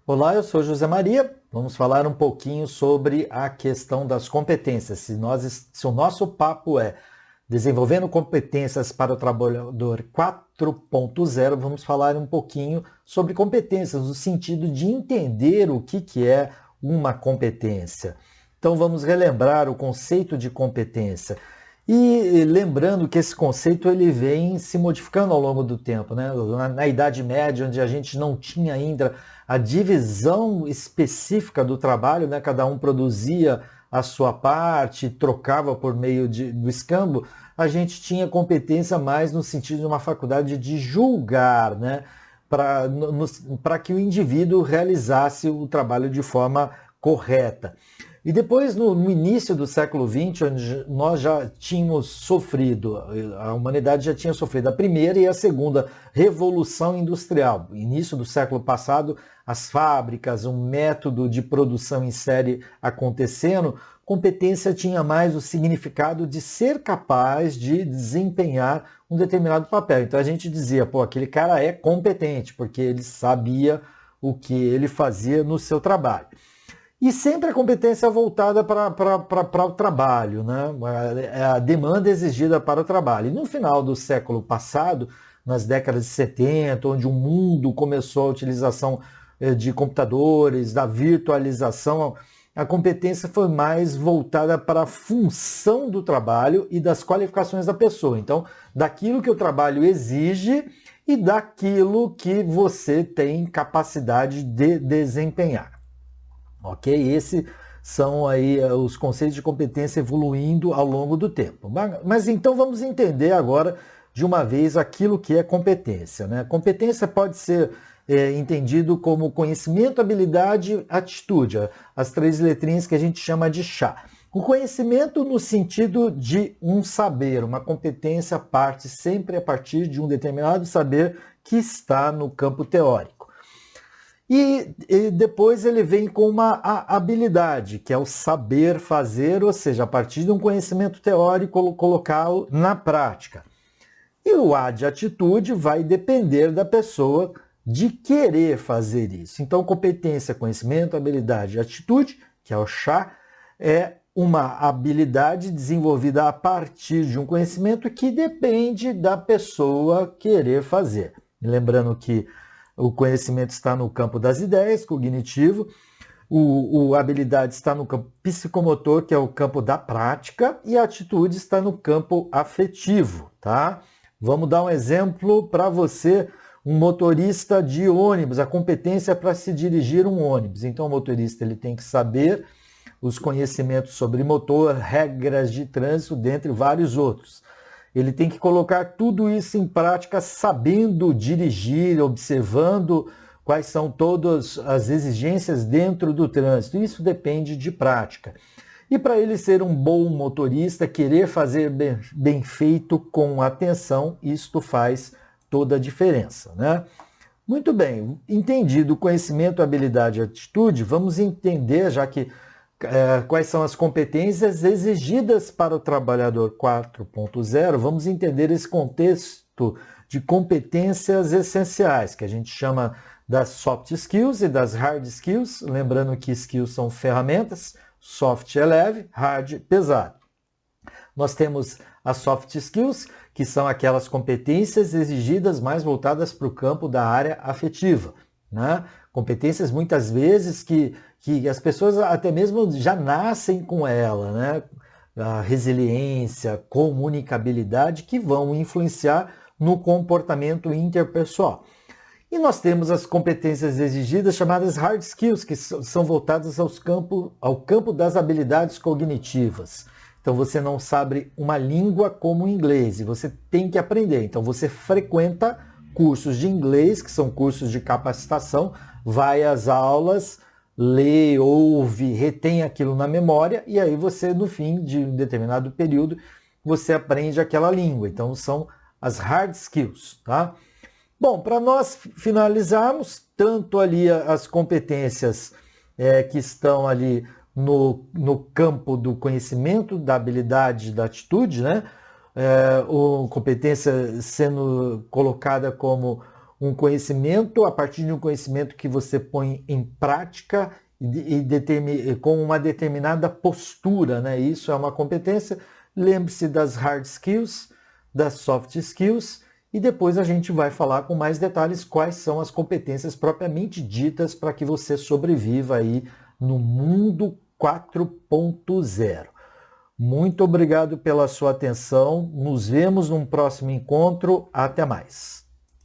Olá, eu sou José Maria. Vamos falar um pouquinho sobre a questão das competências. Se o nosso papo é desenvolvendo competências para o trabalhador 4.0, vamos falar um pouquinho sobre competências, no sentido de entender o que é uma competência. Então vamos relembrar o conceito de competência. E lembrando que esse conceito ele vem se modificando ao longo do tempo, né? Na Idade Média, onde a gente não tinha ainda a divisão específica do trabalho, né? Cada um produzia a sua parte, trocava por meio do escambo, a gente tinha competência mais no sentido de uma faculdade de julgar, né? Para que o indivíduo realizasse o trabalho de forma correta. E depois, no início do século XX, onde nós já tínhamos sofrido, a humanidade já tinha sofrido a primeira e a segunda revolução industrial. Início do século passado, as fábricas, um método de produção em série acontecendo, competência tinha mais o significado de ser capaz de desempenhar um determinado papel. Então a gente dizia, pô, aquele cara é competente, porque ele sabia o que ele fazia no seu trabalho. E sempre a competência voltada para o trabalho, né? A demanda exigida para o trabalho. E no final do século passado, nas décadas de 70, onde o mundo começou a utilização de computadores, da virtualização, a competência foi mais voltada para a função do trabalho e das qualificações da pessoa. Então, daquilo que o trabalho exige e daquilo que você tem capacidade de desempenhar. Ok? Esses são aí os conceitos de competência evoluindo ao longo do tempo. Mas então vamos entender agora de uma vez aquilo que é competência, né? Competência pode ser entendido como conhecimento, habilidade, atitude, as três letrinhas que a gente chama de chá. O conhecimento no sentido de um saber, uma competência parte sempre a partir de um determinado saber que está no campo teórico. E depois ele vem com uma habilidade, que é o saber fazer, ou seja, a partir de um conhecimento teórico, colocá-lo na prática. E o A de atitude vai depender da pessoa de querer fazer isso. Então, competência, conhecimento, habilidade e atitude, que é o chá, é uma habilidade desenvolvida a partir de um conhecimento que depende da pessoa querer fazer. Lembrando que o conhecimento está no campo das ideias, cognitivo, a habilidade está no campo psicomotor, que é o campo da prática, e a atitude está no campo afetivo, tá? Vamos dar um exemplo para você, um motorista de ônibus, a competência para se dirigir um ônibus. Então, o motorista ele tem que saber os conhecimentos sobre motor, regras de trânsito, dentre vários outros. Ele tem que colocar tudo isso em prática, sabendo dirigir, observando quais são todas as exigências dentro do trânsito. Isso depende de prática. E para ele ser um bom motorista, querer fazer bem feito com atenção, isto faz toda a diferença, né? Muito bem, entendido o conhecimento, habilidade e atitude, vamos entender, já que quais são as competências exigidas para o trabalhador 4.0, vamos entender esse contexto de competências essenciais, que a gente chama das soft skills e das hard skills, lembrando que skills são ferramentas, soft é leve, hard pesado. Nós temos as soft skills, que são aquelas competências exigidas mais voltadas para o campo da área afetiva, né? Competências muitas vezes que as pessoas até mesmo já nascem com ela, né? A resiliência, comunicabilidade, que vão influenciar no comportamento interpessoal. E nós temos as competências exigidas chamadas hard skills, que são voltadas ao campo das habilidades cognitivas. Então você não sabe uma língua como o inglês e você tem que aprender. Então você frequenta cursos de inglês, que são cursos de capacitação, vai às aulas, lê, ouve, retém aquilo na memória e aí você, no fim de um determinado período, você aprende aquela língua. Então são as hard skills, tá? Bom, para nós finalizarmos, tanto ali as competências que estão ali no campo do conhecimento, da habilidade, da atitude, né? Competência sendo colocada como um conhecimento, a partir de um conhecimento que você põe em prática e com uma determinada postura, né? Isso é uma competência. Lembre-se das hard skills, das soft skills, e depois a gente vai falar com mais detalhes quais são as competências propriamente ditas para que você sobreviva aí no mundo 4.0. Muito obrigado pela sua atenção. Nos vemos num próximo encontro. Até mais.